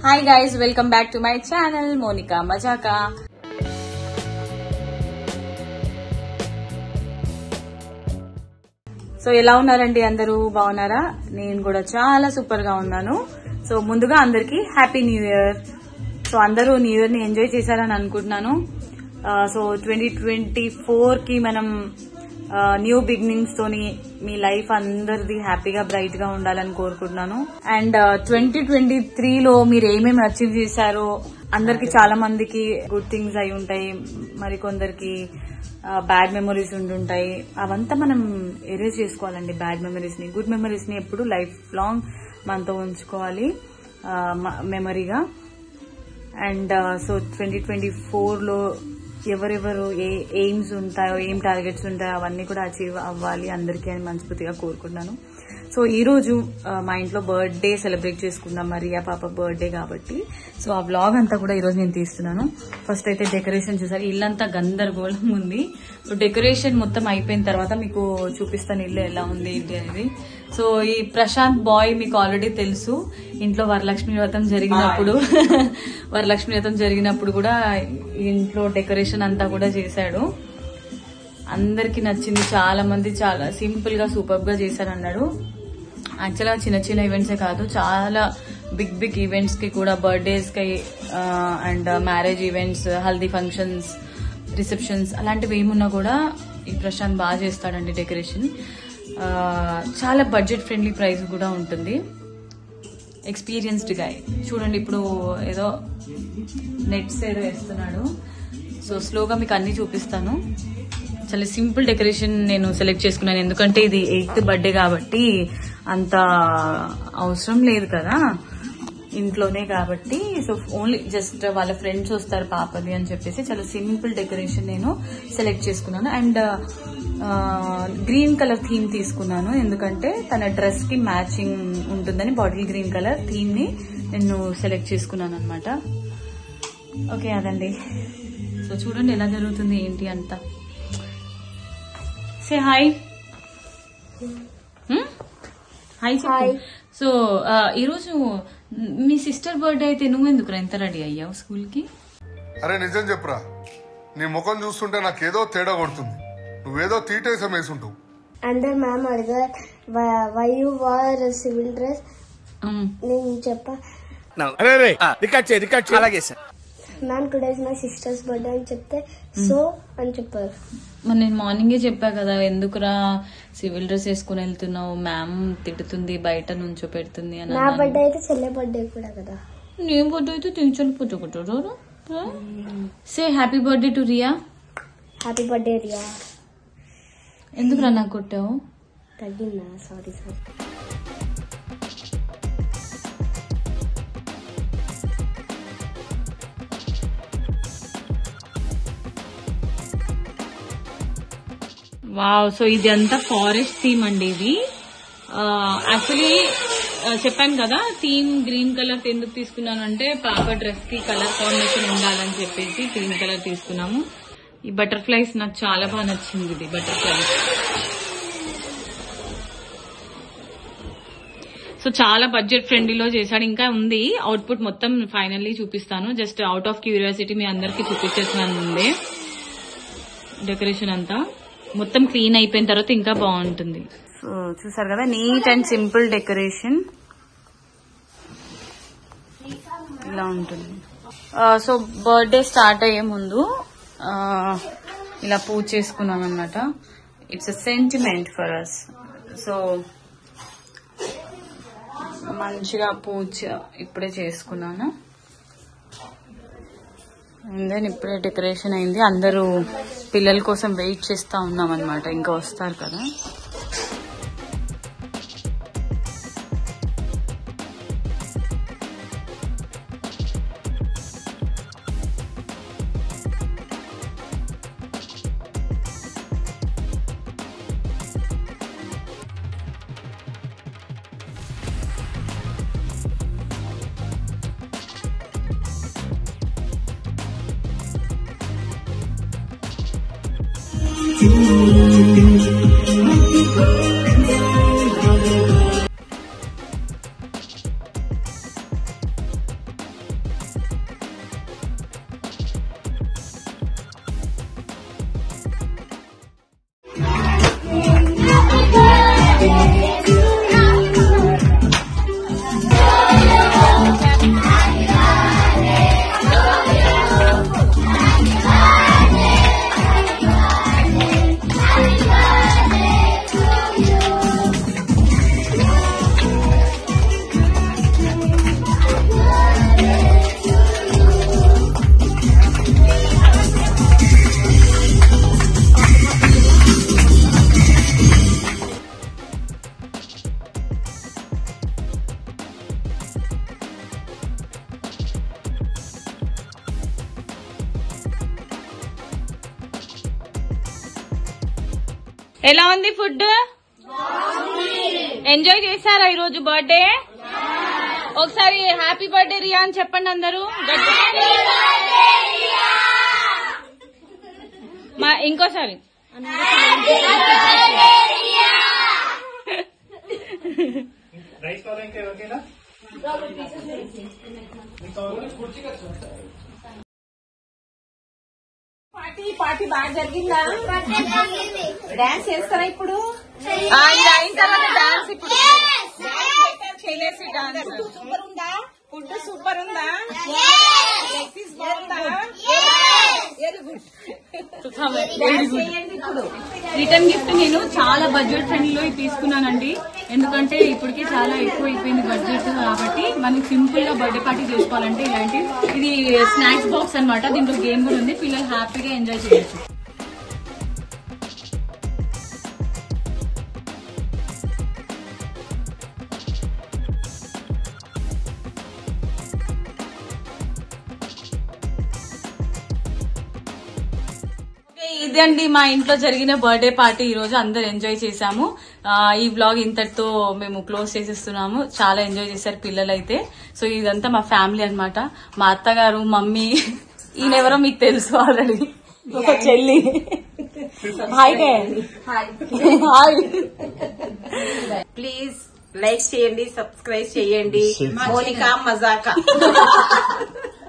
Hi guys, welcome back to my channel Monica Majaka. So ఎలా ఉన్నారండి అందరూ బాగున్నారా? నేను కూడా చాలా సూపర్ గా ఉన్నాను. సో ముందుగా అందరికి హ్యాపీ న్యూ ఇయర్. సో అందరూ న్యూ ఇయర్ ని ఎంజాయ్ చేశారని అనుకుంటున్నాను. సో 2024 కి మనం న్యూ బిగినింగ్స్ తోని మీ లైఫ్ అందరిది హ్యాపీగా బ్రైట్ గా ఉండాలని కోరుకుంటున్నాను. అండ్ 2023 లో మీరు ఏమేమి అచీవ్ చేశారో అందరికి చాలా మందికి గుడ్ థింగ్స్ అయి ఉంటాయి, మరి కొందరికి బ్యాడ్ మెమరీస్ ఉంటుంటాయి. అవంతా మనం ఎరేజ్ చేసుకోవాలండి. బ్యాడ్ మెమరీస్ ని, గుడ్ మెమరీస్ ని ఎప్పుడు లైఫ్ లాంగ్ మనతో ఉంచుకోవాలి మెమరీగా. అండ్ సో 2024 లో ఎవరెవరు ఏ ఎయిమ్స్ ఉంటాయో, ఏం టార్గెట్స్ ఉంటాయో అవన్నీ కూడా అచీవ్ అవ్వాలి అందరికీ అని మనస్ఫూర్తిగా కోరుకుంటున్నాను. సో ఈ రోజు మా ఇంట్లో బర్త్డే సెలబ్రేట్ చేసుకుందాం, మరియా పాప బర్త్డే కాబట్టి. సో ఆ వ్లాగ్ అంతా కూడా ఈరోజు నేను తీస్తున్నాను. ఫస్ట్ అయితే డెకరేషన్ చూసారు, ఇల్లంతా గందరగోళం ఉంది. సో డెకరేషన్ మొత్తం అయిపోయిన తర్వాత మీకు చూపిస్తాను ఇల్లు ఎలా ఉంది ఏంటి అనేది. సో ఈ ప్రశాంత్ బాయ్ మీకు ఆల్రెడీ తెలుసు, ఇంట్లో వరలక్ష్మి వ్రతం జరిగినప్పుడు కూడా ఇంట్లో డెకరేషన్ అంతా కూడా చేశాడు. అందరికి నచ్చింది, చాలా మంది చాలా సింపుల్ గా సూపర్ గా చేశారన్నాడు. యాక్చువల్గా చిన్న చిన్న ఈవెంట్సే కాదు, చాలా బిగ్ ఈవెంట్స్ కి కూడా, బర్త్డేస్ కి and marriage events, haldi functions, receptions అలాంటివి ఏమున్నా కూడా ఈ ప్రశాంత్ బాగా చేస్తాడండి డెకరేషన్. చాలా బడ్జెట్ ఫ్రెండ్లీ ప్రైస్ కూడా ఉంటుంది. Experienced guy. చూడండి ఇప్పుడు ఏదో నెట్స్ ఏదో వేస్తున్నాడు. సో స్లోగా మీకు అన్ని చూపిస్తాను. చాలా సింపుల్ డెకరేషన్ నేను సెలెక్ట్ చేసుకున్నాను, ఎందుకంటే ఇది 8th బర్త్డే కాబట్టి అంత అవసరం లేదు కదా ఇంట్లోనే కాబట్టి. సో ఓన్లీ జస్ట్ వాళ్ళ ఫ్రెండ్స్ వస్తారు పాపది అని చెప్పేసి చాలా సింపుల్ డెకరేషన్ నేను సెలెక్ట్ చేసుకున్నాను. అండ్ గ్రీన్ కలర్ థీమ్ తీసుకున్నాను, ఎందుకంటే తన డ్రెస్ కి మ్యాచింగ్ ఉంటుందని బాటిల్ గ్రీన్ కలర్ థీమ్ ని నేను సెలెక్ట్ చేసుకున్నాను అనమాట. ఓకే అదండి. సో చూడండి ఎలా జరుగుతుంది ఏంటి అంతా. Say hi. హాయ్ చెప్పు. సో ఈరోజు మీ సిస్టర్ బర్త్డే అయితే నువ్వెందుకు ఎంత రెడీ అయ్యావు స్కూల్ కి? అరే నిజం చెప్పురా, నీ ముఖం చూస్తుంటే నాకేదో తేడా కొడుతుంది. నువ్వేదో తీటేసం వేసుంటావు. అందరు మ్యామ్ అడిగారు why you wore civil dress. నేను చెప్పా ma'am today is my sister's birthday అని చెప్తే సో అని చెప్పారు. మరి నేను మార్నింగే చెప్పా కదా, ఎందుకురా సివిల్ డ్రెస్ వేసుకుని వెళ్తున్నావు, మ్యామ్ తిడుతుంది, బయట నుంచో పెడుతుంది అని. నా బర్త్డే అయితే చెల్లె బర్త్డే కూడా కదా. నీ బర్త్డే అయితే తించని పుట్టుకుంటారు. Say happy birthday to Riya. Happy birthday Riya. ఎందుకురా నాకు కొట్టావు? తగ్గిందా? సారీ. వావ్. సో ఇది అంతా ఫారెస్ట్ థీమ్ అండి. ఇది యాక్చువల్లీ చెప్పాను కదా, థీమ్ గ్రీన్ కలర్ ఎందుకు తీసుకున్నాను అంటే పాప డ్రెస్ కి కలర్ కాంబినేషన్ ఉండాలని చెప్పేసి గ్రీన్ కలర్ తీసుకున్నాము. ఈ బటర్ఫ్లైస్ నాకు చాలా బాగా నచ్చింది. ఇది బటర్ఫ్లైస్. సో చాలా బడ్జెట్ ఫ్రెండ్లీలో చేశాడు. ఇంకా ఉంది అవుట్పుట్ మొత్తం ఫైనల్లీ చూపిస్తాను. జస్ట్ అవుట్ ఆఫ్ క్యూరియాసిటీ మీ అందరికి చూపించేస్తున్నాను ముందే. డెకరేషన్ అంతా మొత్తం క్లీన్ అయిపోయిన తర్వాత ఇంకా బాగుంటుంది. సో చూసారు కదా, నీట్ అండ్ సింపుల్ డెకరేషన్ ఇలా ఉంటుంది. సో బర్త్డే స్టార్ట్ అయ్యే ముందు ఇలా పూజ చేసుకున్నాం అనమాట. It's a sentiment for us. So మంచిగా పూజ ఇప్పుడే చేసుకున్నాను. అండ్ దెన్ ఇప్పుడే డెకరేషన్ అయింది. అందరూ పిల్లల కోసం వెయిట్ చేస్తా ఉన్నాం అనమాట, ఇంకా వస్తారు కదా. ఎలా ఉంది ఫుడ్? ఎంజాయ్ చేశారా ఈరోజు బర్త్డే? ఒకసారి హ్యాపీ బర్త్డే రియా అని చెప్పండి అందరూ. ఇంకోసారి పార్టీ బాగా జరిగిందా? డాన్స్ చేస్తారా ఇప్పుడు? అయిన తర్వాత డాన్స్ ఇప్పుడు సూపర్ ఉందా? ఫుడ్ సూపర్ ఉందా? బాగుందా? రిటర్న్ గిఫ్ట్ నేను చాలా బడ్జెట్ ఫ్రెండ్లీలో తీసుకున్నానండి. ఎందుకంటే ఇప్పటికే చాలా ఎక్కువ అయిపోయింది బడ్జెట్ కాబట్టి మనకి సింపుల్ గా బర్త్డే పార్టీ చేసుకోవాలంటే ఇలాంటి ఇది స్నాక్స్ బాక్స్ అన్నమాట. దీంట్లో గేమ్ కూడా ఉంది, పిల్లలు హ్యాపీగా ఎంజాయ్ చేయొచ్చు. ఇదండి మా ఇంట్లో జరిగిన బర్త్డే పార్టీ. ఈ రోజు అందరు ఎంజాయ్ చేశాము. ఈ బ్లాగ్ ఇంతటితో మేము క్లోజ్ చేసేస్తున్నాము. చాలా ఎంజాయ్ చేశారు పిల్లలైతే. సో ఇదంతా మా ఫ్యామిలీ అన్నమాట. మా అత్తగారు, మమ్మీ, ఈయనెవరో మీకు తెలుసు ఆల్రెడీ, ఒక చెల్లి. Hi hi. ప్లీజ్ లైక్ చేయండి, సబ్స్క్రైబ్ చేయండి. మోనికా మజాకా.